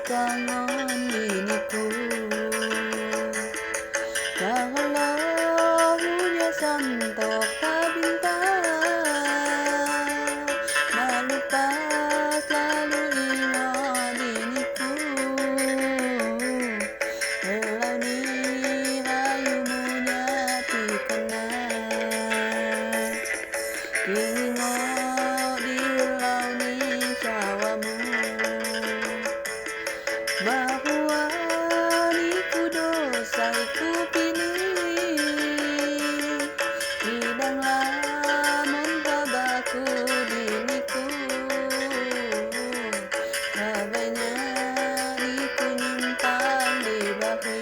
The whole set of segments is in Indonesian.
kangen diriku. Lahunya santok kabintang, malupa selalu ingat diriku. Helau ni rayumu nyati kenal, ingok di helau ni cawamu. Bahwa niku dosa ku pilih, hidang lamun babaku diriku. Kabehnya niku nyimpang di bahi.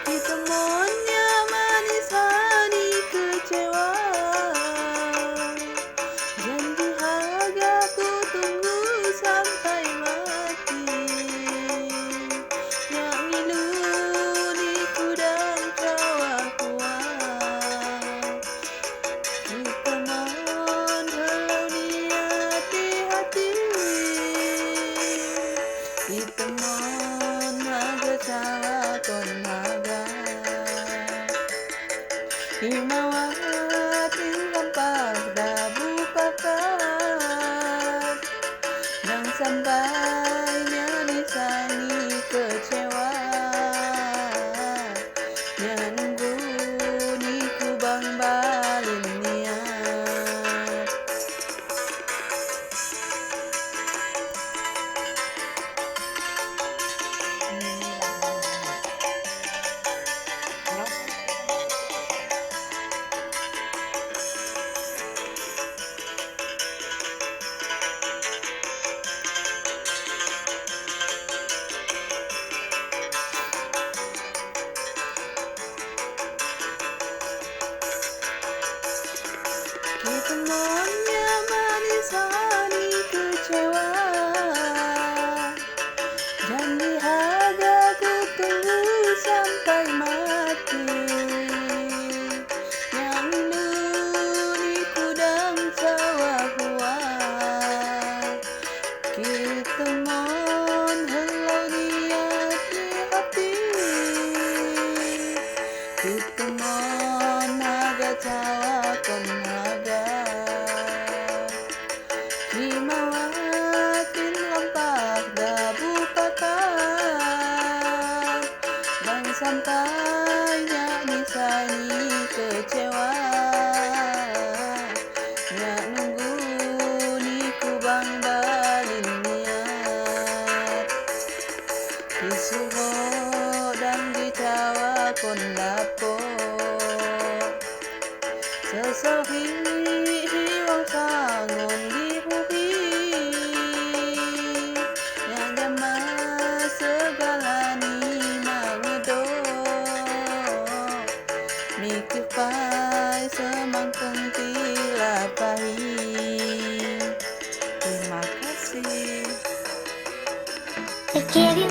Ditemunya manis hati kecewa, janji harga ku tunggu sampai mati. Yang ngilu di kudang cawa kuat, ditemuan helau di hati-hati. Ditemuan harga cawa kon harga, himawati lampas dabu pakat, dan sampainya disani kecewa. Yang nunggu niku bang balin niat. Ditemunya manis hati kecewa, janji harga ku tunggu sampai mati. Yang rindu di kudang sawah kuat, ditemuan helau di hati. Ditemuan naga cawa kon naga, himawatin lampak dabu pakat, dan sampainya disani kecewa. Nyak nunggu niku bang balin niat, disuruh dan dicawa kon lapor. Sesehi hiwang sangon dihuhi, yang jama segala ni mangedok, mikir pai semangkung tilapahi. Terima kasih. Pikirin